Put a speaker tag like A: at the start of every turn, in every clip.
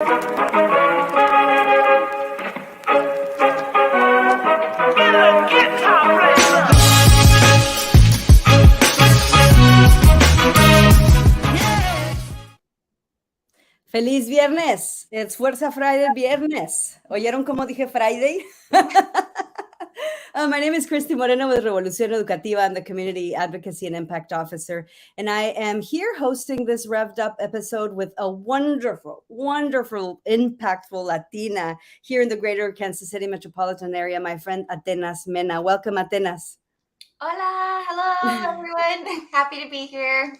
A: Feliz viernes. It's Fuerza Friday viernes. ¿Oyeron cómo dije Friday? My name is Christy Moreno with Revolución Educativa. I'm the Community Advocacy and Impact Officer, and I am here hosting this RevvED UP episode with a wonderful, impactful Latina here in the greater Kansas City metropolitan area, my friend Atenas Mena. Welcome, Atenas.
B: Hola, hello, everyone. Happy to be here.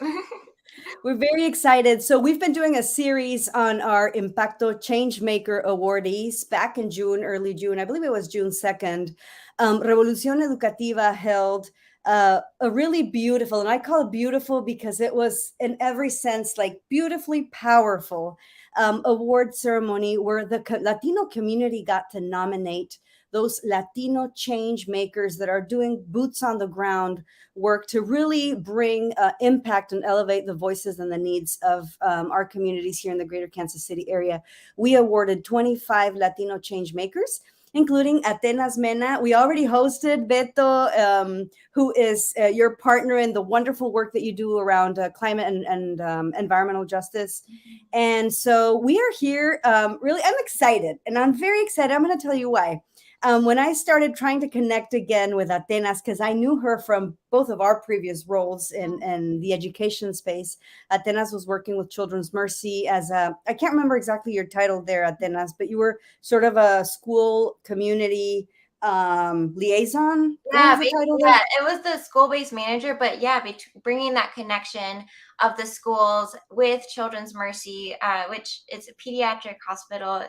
A: We're very excited. So we've been doing a series on our Impacto Changemaker awardees back in June, early June. I believe it was June 2nd. Revolución Educativa held a really beautiful, and I call it beautiful because it was in every sense like beautifully powerful award ceremony where the Latino community got to nominate those Latino change makers that are doing boots on the ground work to really bring impact and elevate the voices and the needs of our communities here in the greater Kansas City area. We awarded 25 Latino change makers, including Atenas Mena. We already hosted Beto, who is your partner in the wonderful work that you do around climate and environmental justice. And so we are here. Really, I'm excited, and I'm very excited. I'm going to tell you why. When I started trying to connect again with Atenas, because I knew her from both of our previous roles in the education space, Atenas was working with Children's Mercy as I can't remember exactly your title there, Atenas, but you were sort of a school community liaison.
B: Yeah, it was the school-based manager, but yeah, bringing that connection of the schools with Children's Mercy, which is a pediatric hospital,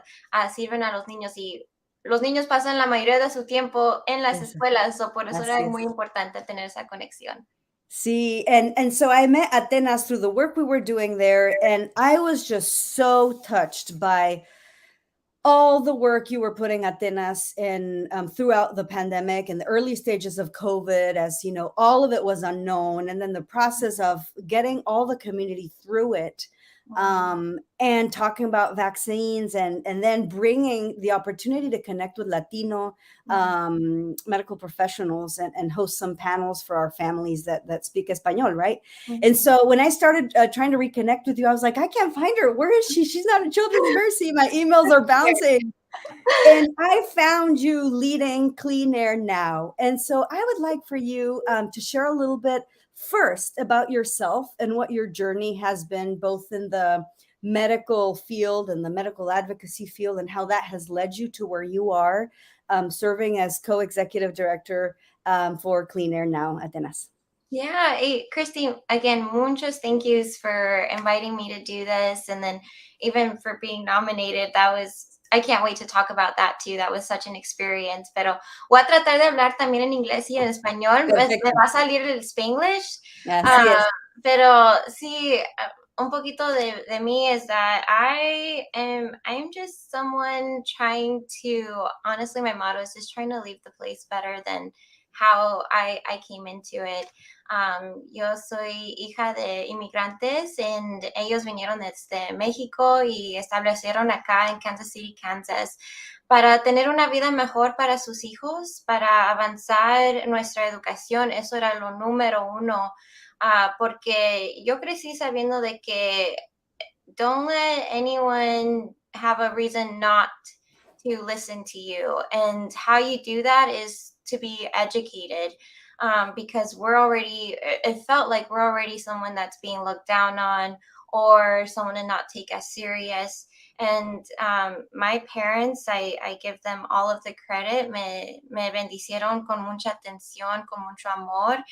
B: sirven a los niños y los niños pasan la mayoría de su tiempo en las escuelas, so por eso era muy importante tener esa conexión.
A: See, and so I met Atenas through the work we were doing there, and I was just so touched by all the work you were putting, Atenas, in throughout the pandemic and the early stages of COVID, as you know, all of it was unknown, and then the process of getting all the community through it. And talking about vaccines and then bringing the opportunity to connect with Latino medical professionals and host some panels for our families that speak Espanol, right? Mm-hmm. And so when I started trying to reconnect with you, I was like, I can't find her. Where is she? She's not at Children's Mercy. My emails are bouncing. And I found you leading CleanAirNow. And so I would like for you to share a little bit first about yourself and what your journey has been, both in the medical field and the medical advocacy field, and how that has led you to where you are, serving as co-executive director for CleanAirNow, Atenas.
B: Yeah, hey, Christy, again, muchos thank yous for inviting me to do this, and then even for being nominated. I can't wait to talk about that too. That was such an experience. Pero voy a tratar de hablar también en inglés y en español. Me va a salir el Spanglish. Pero sí, un poquito de mí is that I'm just someone trying to, honestly, my motto is just trying to leave the place better than how I came into it. Yo soy hija de inmigrantes, and ellos vinieron desde México y establecieron acá en Kansas City, Kansas, para tener una vida mejor para sus hijos, para avanzar nuestra educación. Eso era lo número uno, porque yo crecí sabiendo de que don't let anyone have a reason not to listen to you, and how you do that is to be educated, because it felt like we're already someone that's being looked down on or someone to not take as serious. And my parents, I give them all of the credit. Me bendicieron con mucha atención, con mucho amor,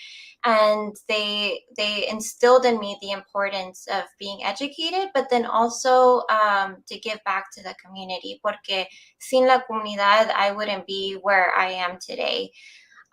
B: and they instilled in me the importance of being educated, but then also to give back to the community, porque sin la comunidad I wouldn't be where I am today.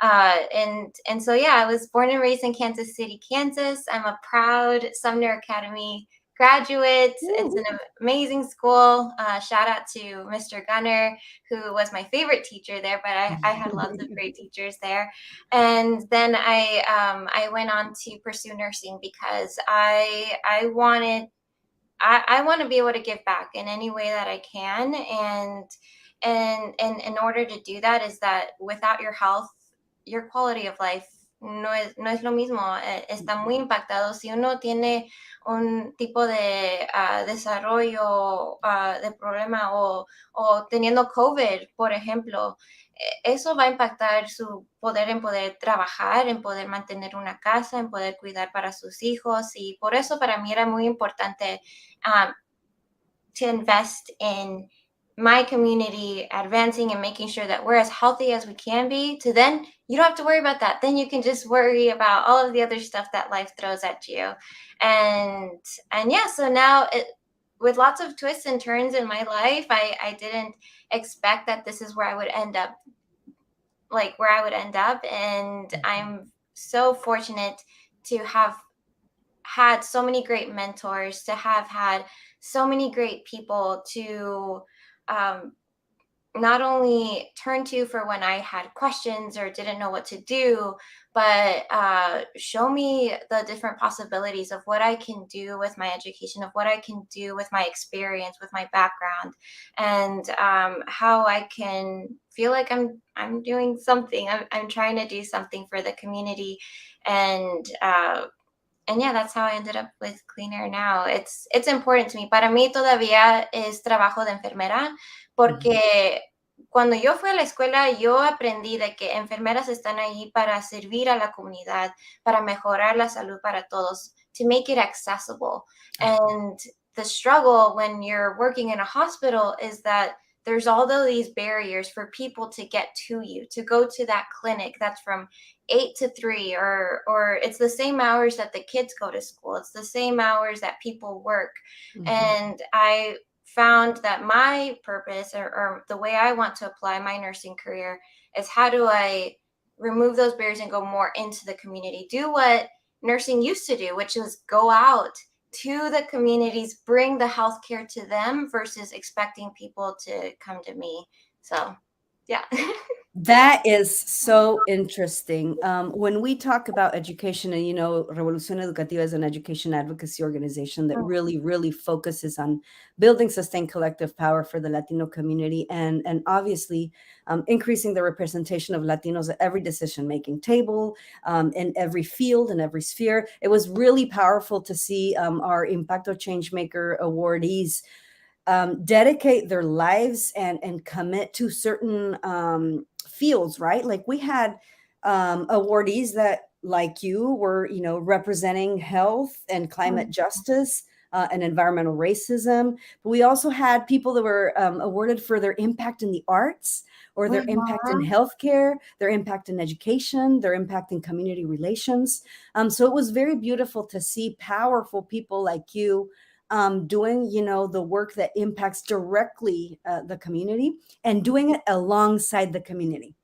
B: And so yeah, I was born and raised in Kansas City, Kansas. I'm a proud Sumner Academy graduate. Ooh. It's an amazing school. Shout out to Mr. Gunner, who was my favorite teacher there, but I had lots of great teachers there. And then I went on to pursue nursing because I wanted I want to be able to give back in any way that I can, and in order to do that is that without your health, your quality of life no es lo mismo. Está muy impactado. Si uno tiene un tipo de desarrollo de problema o teniendo COVID, por ejemplo, eso va a impactar su poder en poder trabajar, en poder mantener una casa, en poder cuidar para sus hijos. Y por eso para mí era muy importante um, to invest in my community advancing and making sure that we're as healthy as we can be, to then you don't have to worry about that. Then you can just worry about all of the other stuff that life throws at you. And yeah, so now with lots of twists and turns in my life, I didn't expect that this is where I would end up, like where I would end up. And I'm so fortunate to have had so many great mentors, to have had so many great people to um, not only turn to for when I had questions or didn't know what to do, but show me the different possibilities of what I can do with my education, of what I can do with my experience, with my background, and how I can feel like I'm doing something. I'm trying to do something for the community, and yeah, that's how I ended up with CleanAirNow. It's important to me. Para mí todavía es trabajo de enfermera, porque cuando yo fui a la escuela, yo aprendí de que enfermeras están ahí para servir a la comunidad, para mejorar la salud para todos, to make it accessible. And the struggle when you're working in a hospital is that there's all of these barriers for people to get to you, to go to that clinic that's from 8 to 3, or it's the same hours that the kids go to school. It's the same hours that people work. And I found that my purpose, or the way I want to apply my nursing career, is how do I remove those barriers and go more into the community, do what nursing used to do, which was go out to the communities, bring the healthcare to them versus expecting people to come to me. So yeah.
A: That is so interesting. When we talk about education, and Revolución Educativa is an education advocacy organization that really, really focuses on building sustained collective power for the Latino community, and obviously increasing the representation of Latinos at every decision-making table, in every field, in every sphere. It was really powerful to see our Impacto Changemaker awardees dedicate their lives and commit to certain fields, right? Like we had awardees that, like you, were representing health and climate justice and environmental racism. But we also had people that were awarded for their impact in the arts, or their impact in healthcare, their impact in education, their impact in community relations. So it was very beautiful to see powerful people like you doing, the work that impacts directly the community, and doing it alongside the community.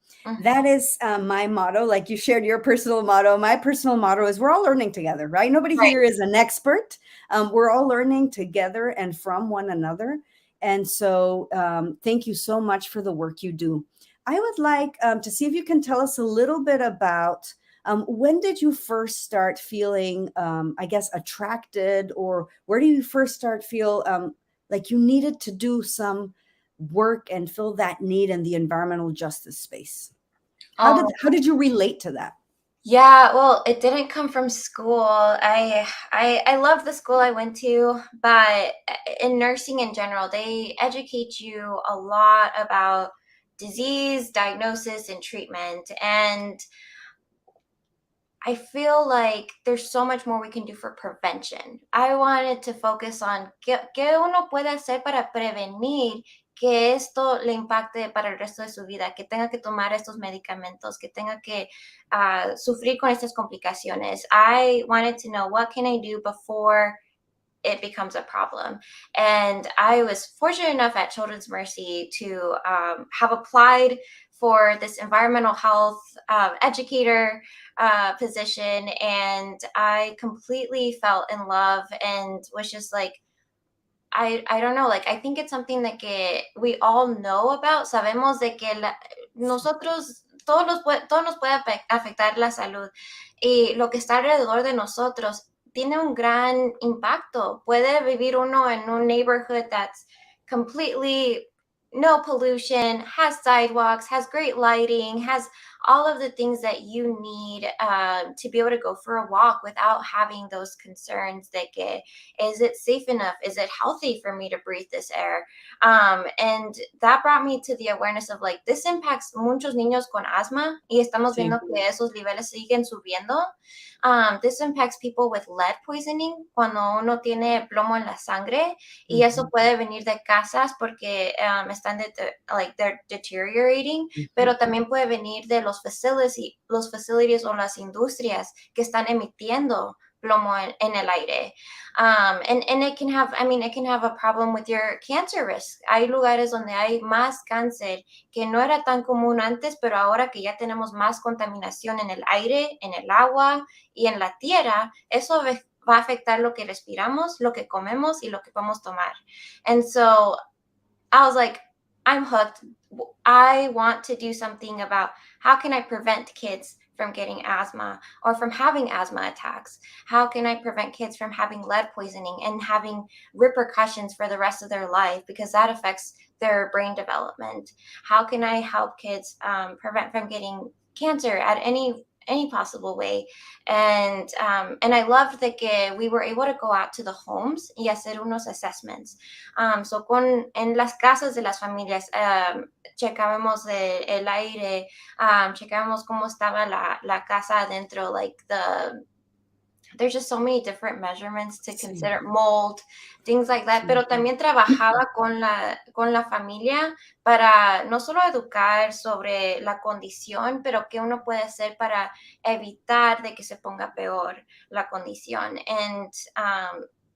A: That is my motto. Like you shared your personal motto. My personal motto is we're all learning together, right? Nobody here is an expert. We're all learning together and from one another. And so thank you so much for the work you do. I would like to see if you can tell us a little bit about when did you first start feeling, I guess, attracted, or where do you first start feel like you needed to do some work and fill that need in the environmental justice space? How did you relate to that?
B: Yeah, well, it didn't come from school. I love the school I went to, but in nursing in general, they educate you a lot about disease, diagnosis, and treatment. And I feel like there's so much more we can do for prevention. I wanted to focus on qué uno puede hacer para prevenir que esto le impacte para el resto de su vida, que tenga que tomar estos medicamentos, que tenga que sufrir con estas complicaciones. I wanted to know, what can I do before it becomes a problem? And I was fortunate enough at Children's Mercy to have applied for this environmental health educator position, and I completely fell in love and was just like, I don't know, like I think it's something that que we all know about. Sabemos de que nosotros todo nos puede afectar la salud, y lo que está alrededor de nosotros tiene un gran impacto. Puede vivir uno en un neighborhood that's completely no pollution, has sidewalks, has great lighting, has all of the things that you need to be able to go for a walk without having those concerns that get, is it safe enough? Is it healthy for me to breathe this air? And that brought me to the awareness of like, this impacts muchos niños con asma y estamos
A: Sí.
B: viendo que esos niveles siguen subiendo. This impacts people with lead poisoning cuando uno tiene plomo en la sangre y eso puede venir de casas porque están like they're deteriorating, pero también puede venir de los facilities o las industrias que están emitiendo plomo en el aire. And it can have, I mean, it can have a problem with your cancer risk. Hay lugares donde hay más cáncer que no era tan común antes, pero ahora que ya tenemos más contaminación en el aire, en el agua y en la tierra, eso va a afectar lo que respiramos, lo que comemos y lo que podemos tomar. And so I was like, I'm hooked. I want to do something about how can I prevent kids from getting asthma or from having asthma attacks? How can I prevent kids from having lead poisoning and having repercussions for the rest of their life because that affects their brain development? How can I help kids prevent from getting cancer at any possible way? And I loved that we were able to go out to the homes y hacer unos assessments. So en las casas de las familias checábamos el aire, checábamos cómo estaba la casa adentro, like there's just so many different measurements to consider, mold, things like that, pero también trabajaba con la familia para no solo educar sobre la condición, pero qué uno puede hacer para evitar de que se ponga peor la condición.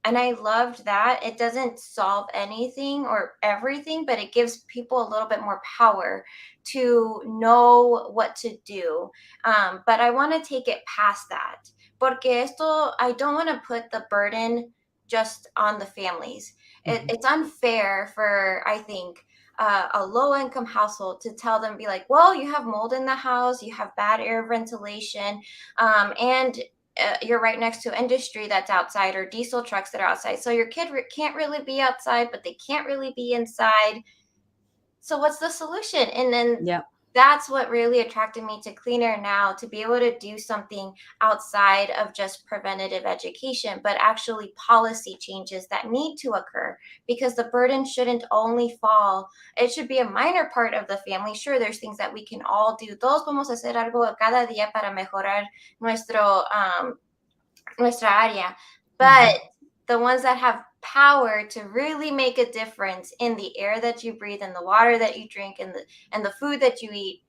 B: And I loved that. It doesn't solve anything or everything, but it gives people a little bit more power to know what to do. But I want to take it past that. Porque esto, I don't want to put the burden just on the families. It's unfair for, I think, a low-income household to tell them, be like, well, you have mold in the house, you have bad air ventilation, and you're right next to industry that's outside or diesel trucks that are outside. So your kid can't really be outside, but they can't really be inside. So what's the solution? And then that's what really attracted me to CleanAirNow, to be able to do something outside of just preventative education, but actually policy changes that need to occur, because the burden shouldn't only fall. It should be a minor part of the family. Sure, there's things that we can all do. Todos podemos hacer algo cada día para mejorar nuestra área. But the ones that have power to really make a difference in the air that you breathe and the water that you drink and the food that you eat,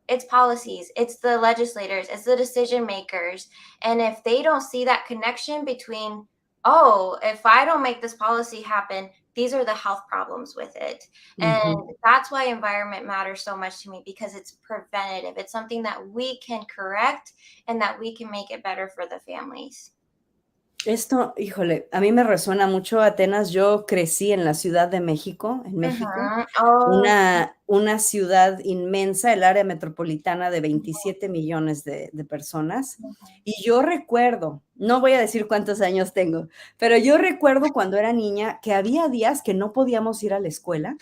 B: it's policies, it's the legislators, it's the decision makers. And if they don't see that connection between, oh, if I don't make this policy happen, these are the health problems with it. And that's why environment matters so much to me, because it's preventative. It's something that we can correct and that we can make it better for the families.
A: Esto, híjole, a mí me resuena mucho, Atenas. Yo crecí en la Ciudad de México, en México, una ciudad inmensa, el área metropolitana de 27 millones de personas. Y yo recuerdo, no voy a decir cuántos años tengo, pero yo recuerdo cuando era niña que había días que no podíamos ir a la escuela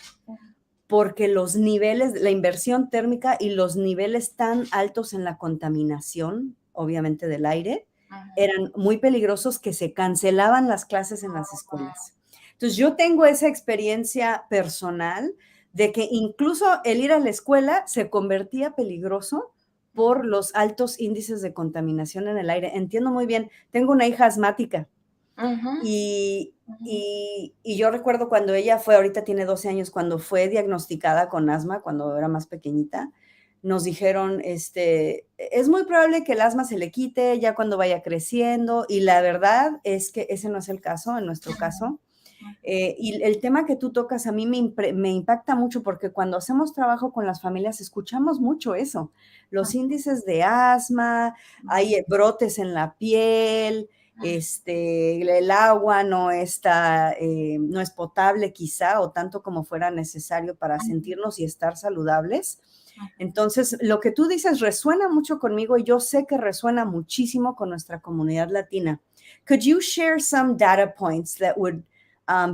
A: porque los niveles, la inversión térmica y los niveles tan altos en la contaminación, obviamente del aire, eran muy peligrosos, que se cancelaban las clases en las escuelas. Entonces, yo tengo esa experiencia personal de que incluso el ir a la escuela se convertía peligroso por los altos índices de contaminación en el aire. Entiendo muy bien, tengo una hija asmática y yo recuerdo cuando ella fue, ahorita tiene 12 años, cuando fue diagnosticada con asma, cuando era más pequeñita, nos dijeron, es muy probable que el asma se le quite ya cuando vaya creciendo, y la verdad es que ese no es el caso, en nuestro caso. Y el tema que tú tocas a mí me impacta mucho, porque cuando hacemos trabajo con las familias escuchamos mucho eso, los índices de asma, hay brotes en la piel, El agua no está, no es potable quizá, o tanto como fuera necesario para sentirnos y estar saludables. Entonces, lo que tú dices resuena mucho conmigo y yo sé que resuena muchísimo con nuestra comunidad latina. Could you share some data points that would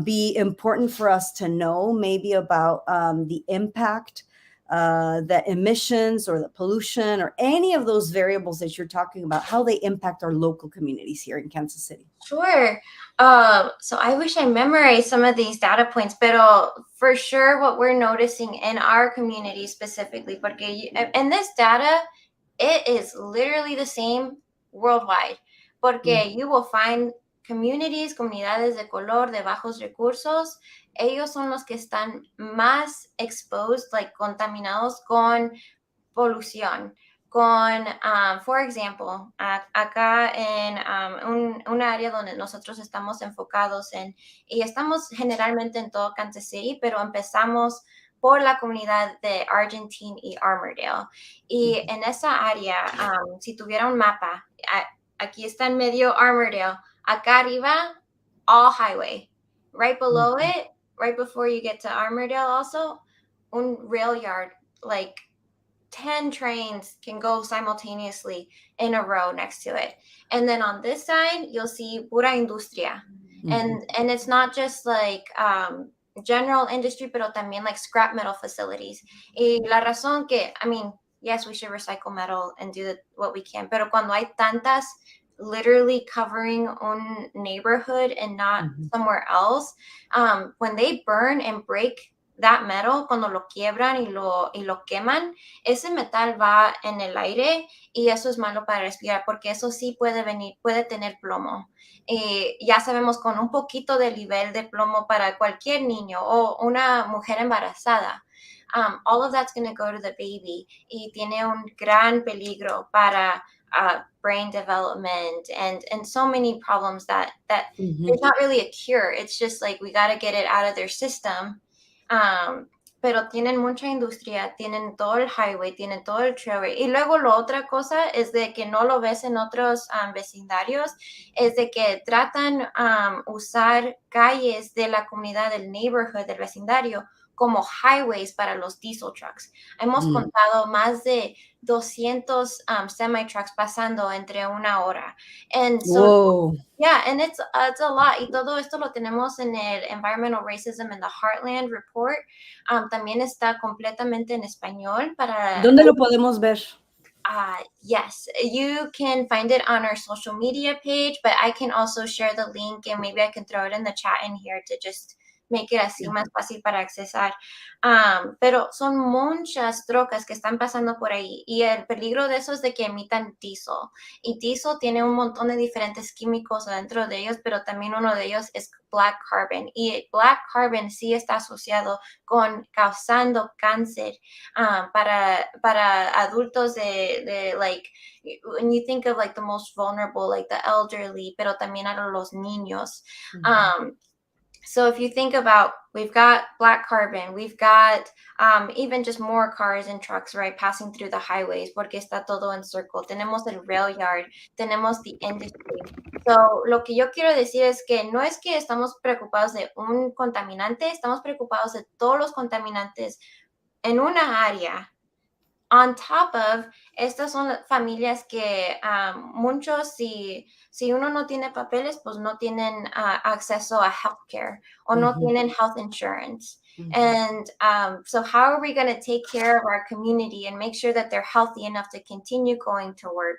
A: be important for us to know, maybe about the impact, the emissions or the pollution or any of those variables that you're talking about, how they impact our local communities here in Kansas City?
B: Sure. So I wish I memorized some of these data points, pero for sure what we're noticing in our community specifically, porque and this data, it is literally the same worldwide, porque you will find comunidades de color, de bajos recursos, ellos son los que están más exposed, like contaminados con polución. Con, for example, acá en un área donde nosotros estamos enfocados y estamos generalmente en todo Kansas City, pero empezamos por la comunidad de Argentine y Armourdale. Y en esa área, si tuviera un mapa, aquí está en medio Armourdale, acá arriba, all highway. Right below it, right before you get to Armourdale also, un rail yard, like 10 trains can go simultaneously in a row next to it. And then on this side, you'll see pura industria. And it's not just like general industry, pero también like scrap metal facilities. Y la razón que, I mean, yes, we should recycle metal and do what we can, pero cuando hay tantas literally covering un neighborhood and not somewhere else, when they burn and break that metal, cuando lo quiebran y lo queman, ese metal va en el aire y eso es malo para respirar porque eso sí puede tener plomo. Ya sabemos con un poquito de nivel de plomo para cualquier niño o una mujer embarazada, all of that's going to go to the baby y tiene un gran peligro para brain development and so many problems that there's not really a cure. It's just like we got to get it out of their system. Pero tienen mucha industria, tienen todo el highway, tienen todo el trailway. Y luego la otra cosa es de que no lo ves en otros vecindarios, es de que tratan usar calles de la comunidad, del neighborhood, del vecindario, como highways para los diesel trucks. Hemos contado más de 200 semi-trucks pasando entre una hora. And so, yeah, and it's a lot. Y todo esto lo tenemos en el Environmental Racism in the Heartland Report. También está completamente en español para...
A: ¿Dónde lo podemos ver?
B: Yes, you can find it on our social media page, but I can also share the link and maybe I can throw it in the chat in here to just make it así más fácil para accesar. Pero son muchas trocas que están pasando por ahí y el peligro de eso es de que emitan diesel. Y diesel tiene un montón de diferentes químicos adentro de ellos, pero también uno de ellos es black carbon. Y black carbon sí está asociado con causando cáncer para adultos de like, when you think of like the most vulnerable, like the elderly, pero también a los niños. So if you think about, we've got black carbon, we've got even just more cars and trucks, right, passing through the highways, porque está todo en circle. Tenemos el rail yard, tenemos the industry. So lo que yo quiero decir es que no es que estamos preocupados de un contaminante, estamos preocupados de todos los contaminantes en una área. On top of, estas son familias que muchos, si uno no tiene papeles, pues no tienen acceso a healthcare o no tienen health insurance. And so how are we going to take care of our community and make sure that they're healthy enough to continue going to work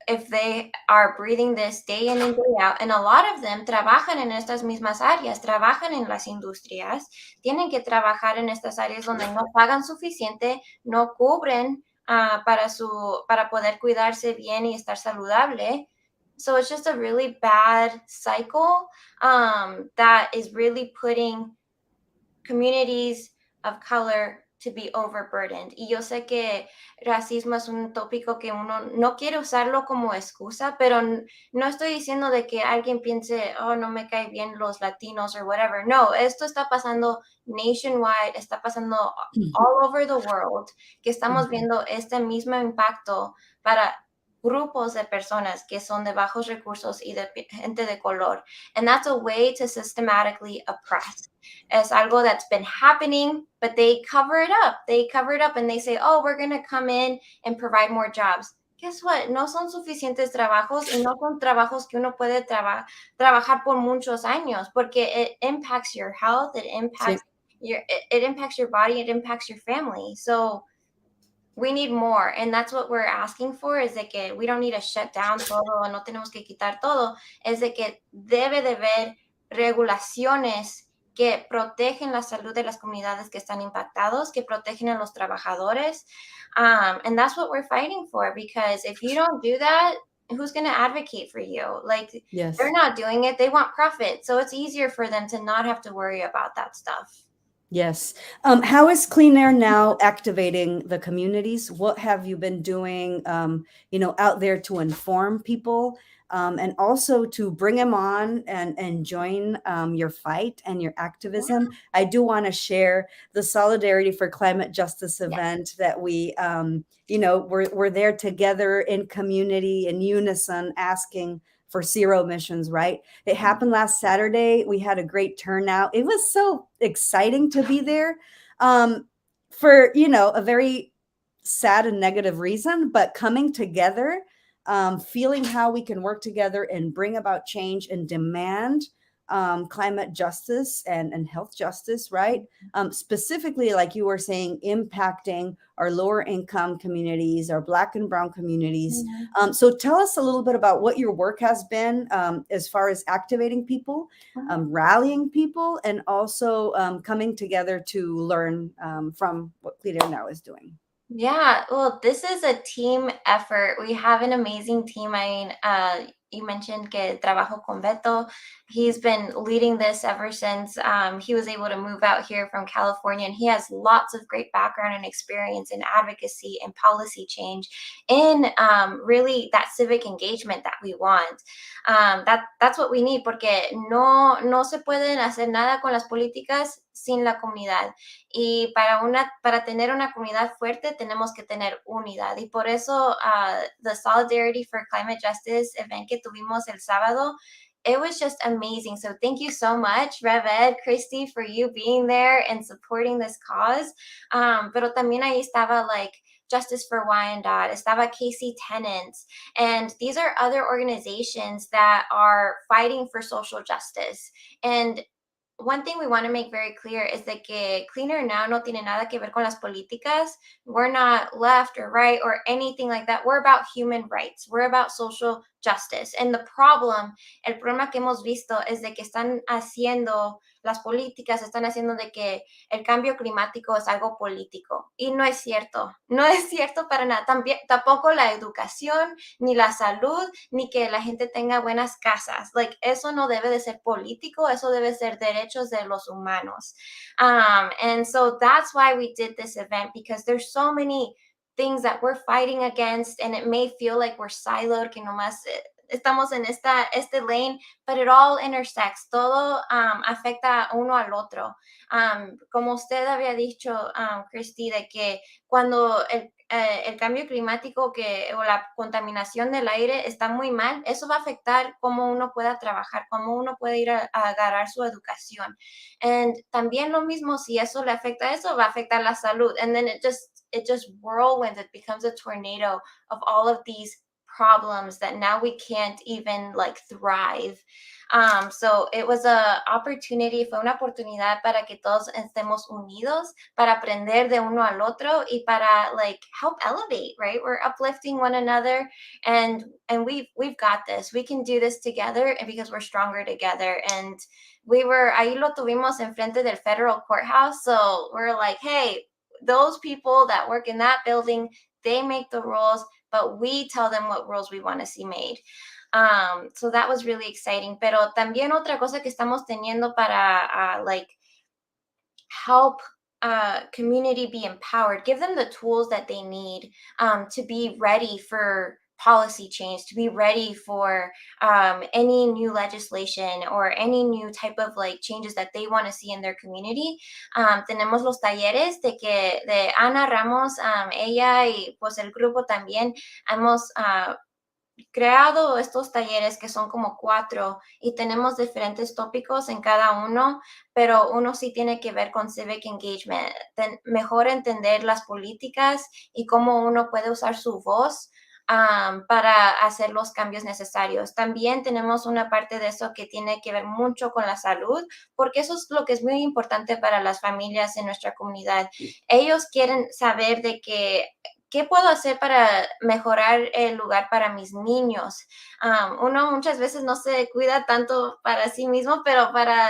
B: if they are breathing this day in and day out? And a lot of them trabajan en estas mismas áreas, trabajan en las industrias, tienen que trabajar en estas áreas donde no pagan suficiente, no cubren para poder cuidarse bien y estar saludable. So it's just a really bad cycle that is really putting communities of color to be overburdened. Y yo sé que racismo es un tópico que uno no quiere usarlo como excusa, pero no estoy diciendo de que alguien piense, oh, no me cae bien los latinos or whatever. No, esto está pasando nationwide, está pasando all over the world, que estamos viendo este mismo impacto para grupos de personas que son de bajos recursos y de gente de color. And that's a way to systematically oppress. It's algo that's been happening, but they cover it up. They cover it up and they say, oh, we're going to come in and provide more jobs. Guess what? No son suficientes trabajos y no son trabajos que uno puede trabajar por muchos años porque it impacts your health, it impacts it impacts your body, it impacts your family. So we need more, and that's what we're asking for, is de que we don't need to shut down todo, no tenemos que quitar todo, es de que debe de haber regulaciones que protegen la salud de las comunidades que están impactados, que protegen a los trabajadores, and that's what we're fighting for, because if you don't do that, who's going to advocate for you? Like,
A: Yes.
B: they're not doing it, they want profit, so it's easier for them to not have to worry about that stuff.
A: Yes. How is CleanAirNow activating the communities? What have you been doing, out there to inform people, and also to bring them on and join your fight and your activism? I do want to share the Solidarity for Climate Justice event that we, we're there together in community, in unison, asking for zero emissions, right? It happened last Saturday. We had a great turnout. It was so exciting to be there, for, a very sad and negative reason, but coming together, feeling how we can work together and bring about change and demand climate justice and health justice, right? Specifically, like you were saying, impacting our lower income communities, our Black and Brown communities. So tell us a little bit about what your work has been, as far as activating people, rallying people, and also coming together to learn from what CleanAirNow is doing.
B: Yeah, well, this is a team effort. We have an amazing team. I mean, you mentioned que trabajo con Beto. He's been leading this ever since he was able to move out here from California, and he has lots of great background and experience in advocacy and policy change, in really that civic engagement that we want. That's what we need, porque no se pueden hacer nada con las políticas sin la comunidad. Y para tener una comunidad fuerte tenemos que tener unidad. Y por eso the Solidarity for Climate Justice event que tuvimos el sábado, it was just amazing. So thank you so much, RevvED, Christy, for you being there and supporting this cause. Pero también ahí estaba like Justice for Wyandotte, estaba Casey Tennant, and these are other organizations that are fighting for social justice. And one thing we want to make very clear is that que CleanAirNow no tiene nada que ver con las políticas. We're not left or right or anything like that. We're about human rights. We're about social justice. And el problema que hemos visto es de que están haciendo, las políticas están haciendo de que el cambio climático es algo político. Y no es cierto. No es cierto para nada. Tampoco la educación, ni la salud, ni que la gente tenga buenas casas. Like, eso no debe de ser político. Eso debe ser derechos de los humanos. And so that's why we did this event, because there's so many things that we're fighting against, and it may feel like we're siloed, que nomás estamos en este lane, but it all intersects. Todo afecta uno al otro. Como usted había dicho, Christy, de que cuando el cambio climático o la contaminación del aire está muy mal, eso va a afectar cómo uno pueda trabajar, cómo uno puede ir a agarrar su educación. And también lo mismo, si eso le afecta a eso, va a afectar la salud. And then it just whirlwinds. It becomes a tornado of all of these problems that now we can't even like thrive. So it was fue una oportunidad para que todos estemos unidos, para aprender de uno al otro y para like help elevate, right? We're uplifting one another, and we've got this. We can do this together, and because we're stronger together. And ahí lo tuvimos enfrente del federal courthouse. So we're like, hey, those people that work in that building, they make the rules, but we tell them what rules we want to see made. So that was really exciting. Pero también otra cosa que estamos teniendo para like help community be empowered, give them the tools that they need to be ready for policy change, to be ready for any new legislation or any new type of like changes that they want to see in their community. Tenemos los talleres de Ana Ramos, ella y pues el grupo también hemos creado estos talleres que son como 4 y tenemos diferentes tópicos en cada uno, pero uno sí tiene que ver con civic engagement, mejor entender las políticas y cómo uno puede usar su voz para hacer los cambios necesarios. También tenemos una parte de eso que tiene que ver mucho con la salud, porque eso es lo que es muy importante para las familias en nuestra comunidad. Ellos quieren saber de que ¿qué puedo hacer para mejorar el lugar para mis niños? Uno muchas veces no se cuida tanto para sí mismo, pero para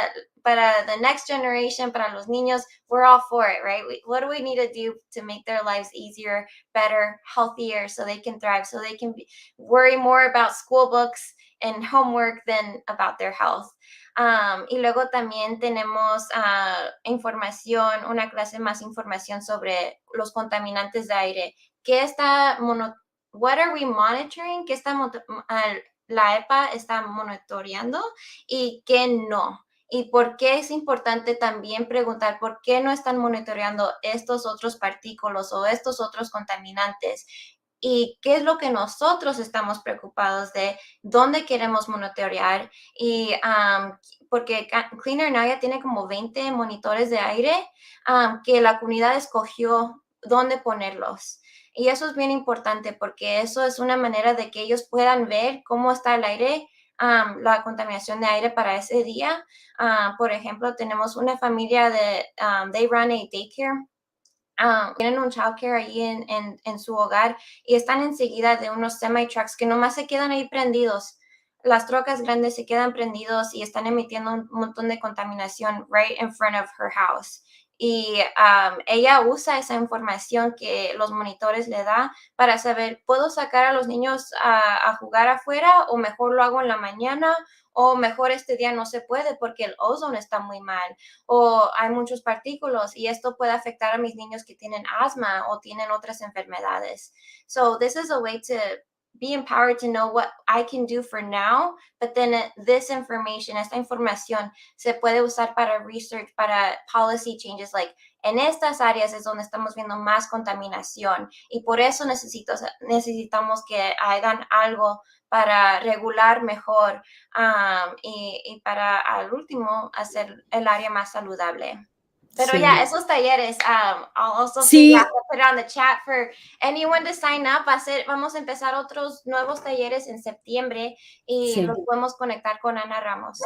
B: the next generation, para los niños, we're all for it, right? What do we need to do to make their lives easier, better, healthier, so they can thrive, so they can worry more about school books and homework than about their health? Y luego también tenemos información, una clase más información sobre los contaminantes de aire. What are we monitoring? ¿Qué está la EPA está monitoreando y qué no? Y por qué es importante también preguntar por qué no están monitoreando estos otros partículas o estos otros contaminantes. Y qué es lo que nosotros estamos preocupados de, dónde queremos monitorear. Y porque CleanAirNow ya tiene como 20 monitores de aire que la comunidad escogió dónde ponerlos. Y eso es bien importante porque eso es una manera de que ellos puedan ver cómo está el aire, la contaminación de aire para ese día. Por ejemplo, tenemos una familia they run a daycare. Tienen un childcare ahí en su hogar y están enseguida de unos semi-trucks que nomás se quedan ahí prendidos. Las trocas grandes se quedan prendidos y están emitiendo un montón de contaminación right in front of her house. Y ella usa esa información que los monitores le da para saber, ¿puedo sacar a los niños a jugar afuera o mejor lo hago en la mañana? O mejor este día no se puede porque el ozono está muy mal o hay muchos partículas y esto puede afectar a mis niños que tienen asma o tienen otras enfermedades. So this is a way to be empowered to know what I can do for now, but then this information, esta información se puede usar para research, para policy changes, like en estas áreas es donde estamos viendo más contaminación y por eso necesitamos que hagan algo para regular mejor y para al último hacer el área más saludable. Pero
A: Sí.
B: esos talleres, I'll also
A: Sí,
B: put it on the chat for anyone to sign up. Vamos a empezar otros nuevos talleres en septiembre y
A: sí.
B: los podemos conectar con Ana Ramos.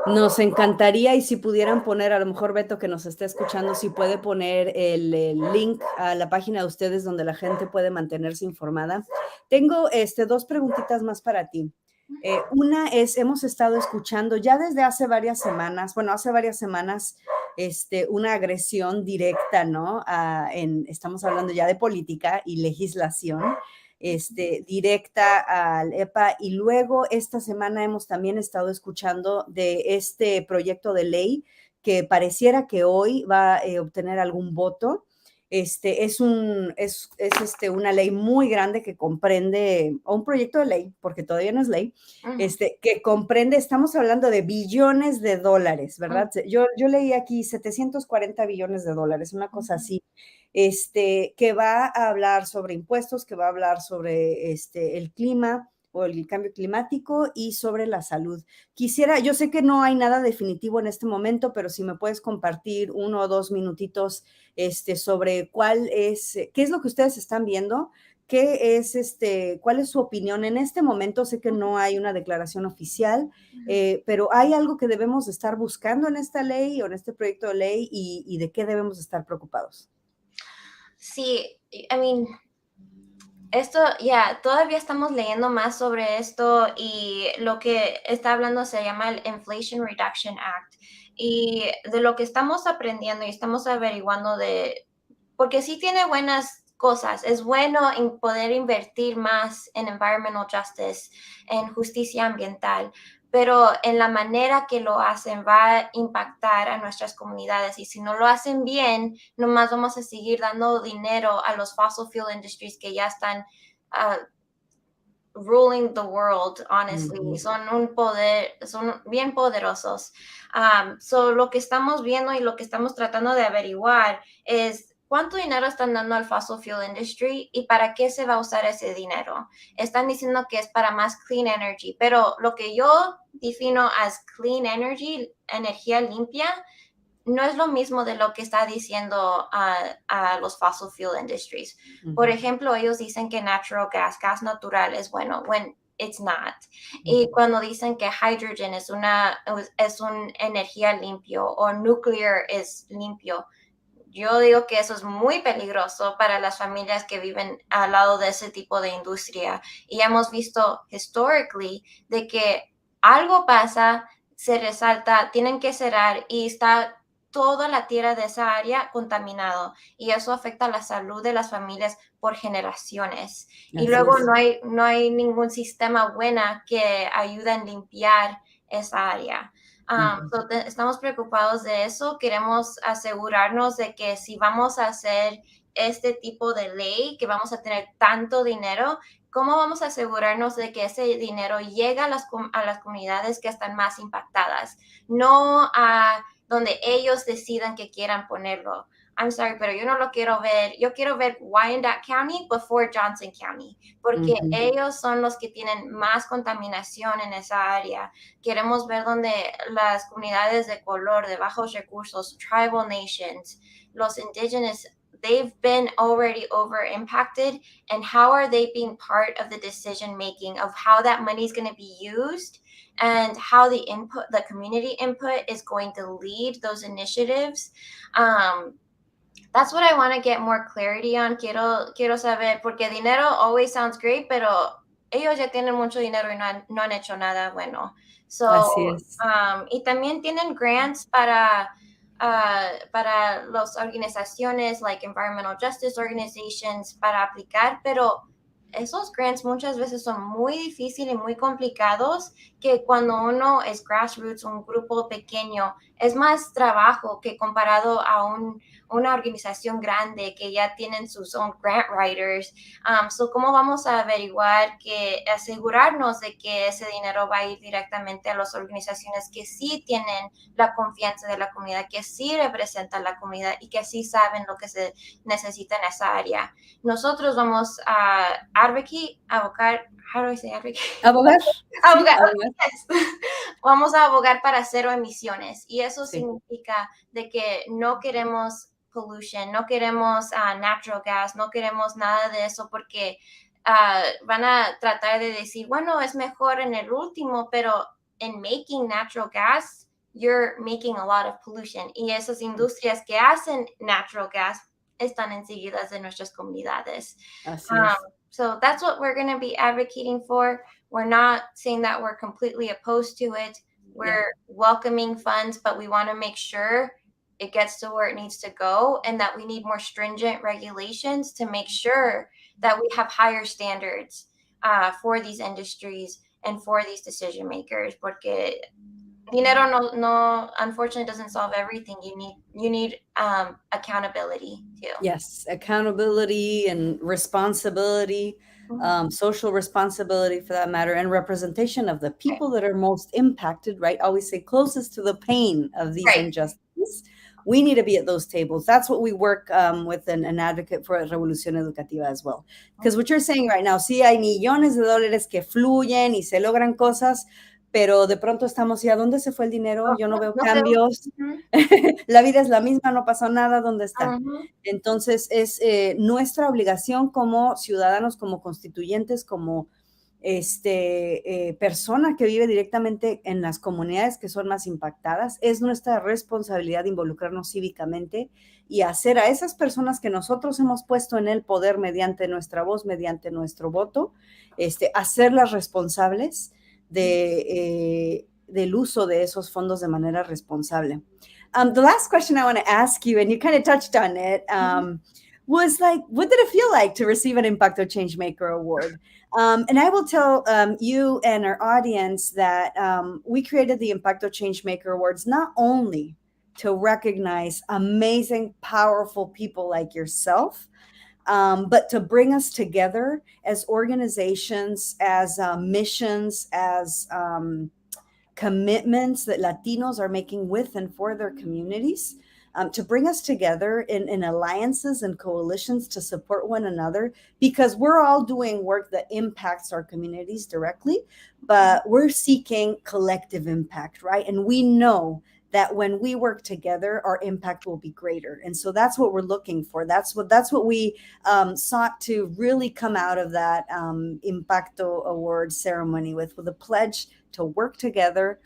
A: Nos encantaría y si pudieran poner, a lo mejor Beto que nos está escuchando, si puede poner el link a la página de ustedes donde la gente puede mantenerse informada. Tengo dos preguntitas más para ti. Una es, hemos estado escuchando ya desde hace varias semanas, una agresión directa, ¿no? Estamos hablando ya de política y legislación directa al EPA y luego esta semana hemos también estado escuchando de este proyecto de ley que pareciera que hoy va a obtener algún voto. Es una ley muy grande que comprende, o un proyecto de ley, porque todavía no es ley, que comprende, estamos hablando de billones de dólares, ¿verdad? Yo leí aquí 740 billones de dólares, una cosa así, que va a hablar sobre impuestos, que va a hablar sobre el clima o el cambio climático y sobre la salud. Yo sé que no hay nada definitivo en este momento, pero si me puedes compartir 1 o 2 minutitos sobre qué es lo que ustedes están viendo, cuál es su opinión en este momento. Sé que no hay una declaración oficial, pero hay algo que debemos estar buscando en esta ley o en este proyecto de ley y de qué debemos estar preocupados.
B: Sí, esto, todavía estamos leyendo más sobre esto y lo que está hablando se llama el Inflation Reduction Act. Y de lo que estamos aprendiendo y estamos averiguando porque sí tiene buenas cosas, es bueno poder invertir más en environmental justice, en justicia ambiental, pero en la manera que lo hacen va a impactar a nuestras comunidades y si no lo hacen bien, nomás vamos a seguir dando dinero a los fossil fuel industries que ya están ruling the world, honestly. Son bien poderosos. So lo que estamos viendo y lo que estamos tratando de averiguar es ¿cuánto dinero están dando al fossil fuel industry y para qué se va a usar ese dinero? Están diciendo que es para más clean energy, pero lo que yo defino as clean energy, energía limpia, no es lo mismo de lo que está diciendo a los fossil fuel industries. Por ejemplo, ellos dicen que natural gas natural es bueno, when it's not. Y cuando dicen que hydrogen es una energía limpio o nuclear es limpio, yo digo que eso es muy peligroso para las familias que viven al lado de ese tipo de industria. Y hemos visto históricamente de que algo pasa, se resalta, tienen que cerrar y está toda la tierra de esa área contaminado. Y eso afecta la salud de las familias por generaciones. Y luego no hay ningún sistema bueno que ayude a limpiar esa área. Estamos preocupados de eso. Queremos asegurarnos de que si vamos a hacer este tipo de ley, que vamos a tener tanto dinero, ¿cómo vamos a asegurarnos de que ese dinero llega a las comunidades que están más impactadas? No a donde ellos decidan que quieran ponerlo. I'm sorry, pero yo no lo quiero ver. Yo quiero ver Wyandotte County before Johnson County, porque ellos son los que tienen más contaminación en esa área. Queremos ver donde las comunidades de color, de bajos recursos, tribal nations, los indígenas, they've been already over impacted, and how are they being part of the decision making of how that money is going to be used and how the community input is going to lead those initiatives. That's what I want to get more clarity on. Quiero saber, porque dinero always sounds great, pero ellos ya tienen mucho dinero y no han hecho nada bueno.
A: Así es.
B: Y también tienen grants para las organizaciones like environmental justice organizations para aplicar, pero esos grants muchas veces son muy difíciles y muy complicados, que cuando uno es grassroots, un grupo pequeño, es más trabajo que comparado a una organización grande que ya tienen sus own grant writers. ¿Cómo vamos a asegurarnos de que ese dinero va a ir directamente a las organizaciones que sí tienen la confianza de la comunidad, que sí representan la comunidad y que sí saben lo que se necesita en esa área? Nosotros vamos a abogar, how do I say advocate?
A: Abogar.
B: Abogar.
A: Sí, abogar.
B: Vamos a abogar para cero emisiones, y eso significa de que no queremos pollution, no queremos natural gas, no queremos nada de eso, porque van a tratar de decir, bueno, es mejor en el último, pero en making natural gas, you're making a lot of pollution, y esas industrias que hacen natural gas están enseguidas de nuestras comunidades.
A: Así es.
B: So that's what we're going to be advocating for. We're not saying that we're completely opposed to it. We're welcoming funds, but we want to make sure it gets to where it needs to go, and that we need more stringent regulations to make sure that we have higher standards for these industries and for these decision makers, porque dinero no unfortunately doesn't solve everything. You need accountability too.
A: Yes, accountability and responsibility, social responsibility for that matter, and representation of the people that are most impacted, right? Always say closest to the pain of these injustices. We need to be at those tables. That's what we work with an advocate for Revolución Educativa as well. Because what you're saying right now, sí hay millones de dólares que fluyen y se logran cosas, pero de pronto estamos, ¿y a dónde se fue el dinero? Yo no veo cambios. La vida es la misma, no pasó nada, ¿dónde está? Entonces, es nuestra obligación como ciudadanos, como constituyentes, como persona que vive directamente en las comunidades que son más impactadas, es nuestra responsabilidad involucrarnos cívicamente y hacer a esas personas que nosotros hemos puesto en el poder mediante nuestra voz, mediante nuestro voto, hacerlas responsables del uso de esos fondos de manera responsable. The last question I want to ask you, and you kind of touched on it, was like, what did it feel like to receive an Impacto Changemaker Award? And I will tell you and our audience that we created the Impacto Changemaker Awards not only to recognize amazing, powerful people like yourself, but to bring us together as organizations, as missions, as commitments that Latinos are making with and for their communities, to bring us together in alliances and coalitions to support one another, because we're all doing work that impacts our communities directly, but we're seeking collective impact, right? And we know that when we work together, our impact will be greater. And so that's what we're looking for. That's what we sought to really come out of that Impacto Award ceremony with a pledge to work together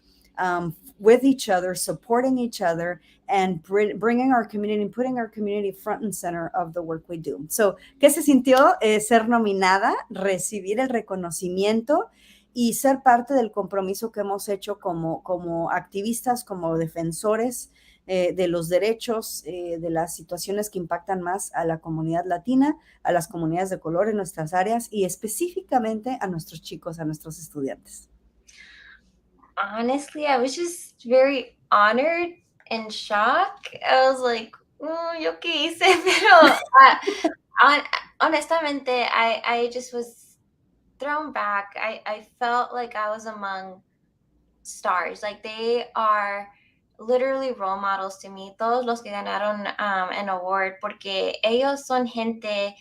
A: with each other, supporting each other, and bringing our community, putting our community front and center of the work we do. So, ¿qué se sintió ser nominada, recibir el reconocimiento y ser parte del compromiso que hemos hecho como activistas, como defensores de los derechos, de las situaciones que impactan más a la comunidad latina, a las comunidades de color en nuestras áreas y específicamente a nuestros chicos, a nuestros estudiantes?
B: Honestly, I was just very honored and shocked. I was like, yo qué hice, pero honestamente, I just was thrown back. I felt like I was among stars. Like, they are literally role models to me. Todos los que ganaron an award, porque ellos son gente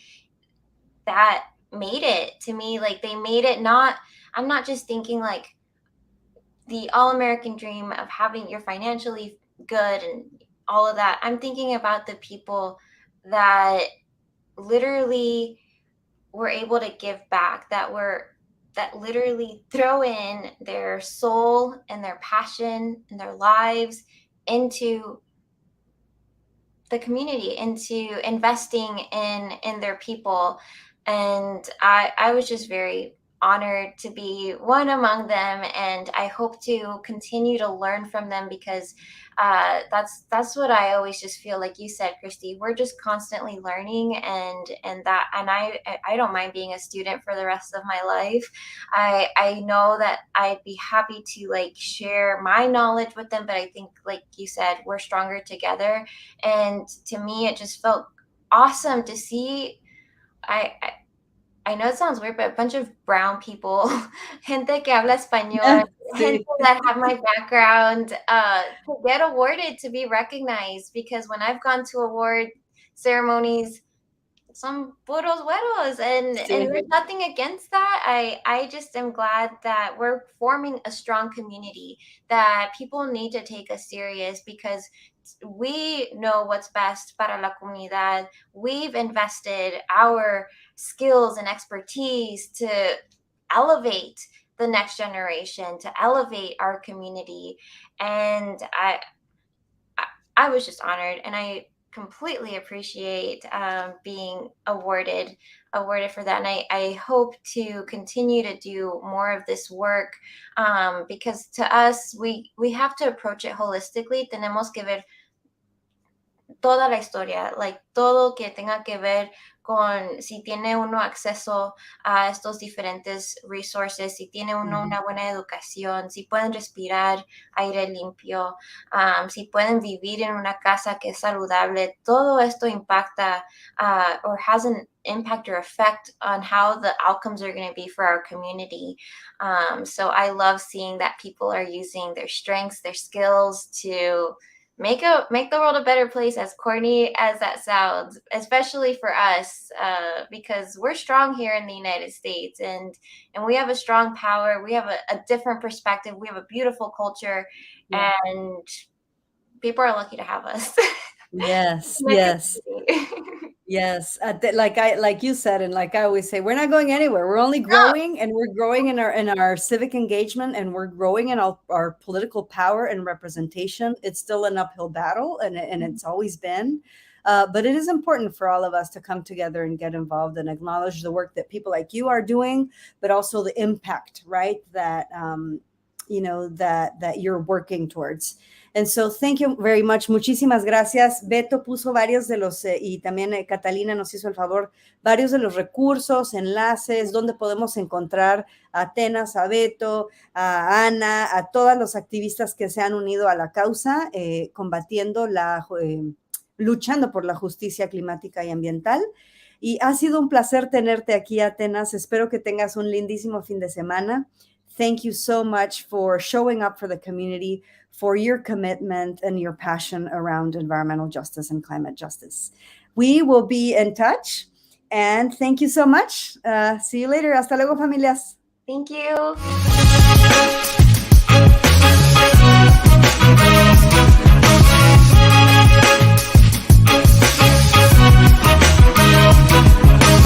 B: that made it. To me, like, they made it. I'm not just thinking like the all-American dream of having you're financially good and all of that. I'm thinking about the people that literally were able to give back, that literally throw in their soul and their passion and their lives into the community, into investing in their people. And I was just very honored to be one among them, and I hope to continue to learn from them, because that's what I always just feel. Like you said, Christy, we're just constantly learning, and I don't mind being a student for the rest of my life. I know that I'd be happy to like share my knowledge with them, but I think, like you said, we're stronger together. And to me, it just felt awesome to see. I know it sounds weird, but a bunch of brown people, gente que habla español, gente that have my background, to get awarded, to be recognized. Because when I've gone to award ceremonies, some puros güeros, and there's nothing against that. I just am glad that we're forming a strong community, that people need to take us serious, because we know what's best para la comunidad. We've invested our skills and expertise to elevate the next generation, to elevate our community. And I was just honored, and I completely appreciate being awarded for that. And I hope to continue to do more of this work, because to us, we have to approach it holistically. Tenemos que ver toda la historia, like todo que tenga que ver con si tiene uno acceso a estos diferentes resources, si tiene uno una buena educación, si pueden respirar aire limpio, si pueden vivir en una casa que es saludable. Todo esto impacta or has an impact or effect on how the outcomes are going to be for our community. So I love seeing that people are using their strengths, their skills to make the world a better place, as corny as that sounds, especially for us, because we're strong here in the United States, and we have a strong power. We have a different perspective. We have a beautiful culture, and people are lucky to have us.
A: Yes. Yes, like you said, and like I always say, we're not going anywhere. We're only growing, and we're growing in our civic engagement, and we're growing in our political power and representation. It's still an uphill battle, and it's always been. But it is important for all of us to come together and get involved and acknowledge the work that people like you are doing, but also the impact, right, that that you're working towards. And so thank you very much. Muchísimas gracias. Beto puso varios de los, y también Catalina nos hizo el favor, varios de los recursos, enlaces, donde podemos encontrar a Atenas, a Beto, a Ana, a todos los activistas que se han unido a la causa, combatiendo luchando por la justicia climática y ambiental. Y ha sido un placer tenerte aquí, Atenas. Espero que tengas un lindísimo fin de semana. Thank you so much for showing up for the community, for your commitment and your passion around environmental justice and climate justice. We will be in touch, and thank you so much. See you later. Hasta luego, familias.
B: Thank you.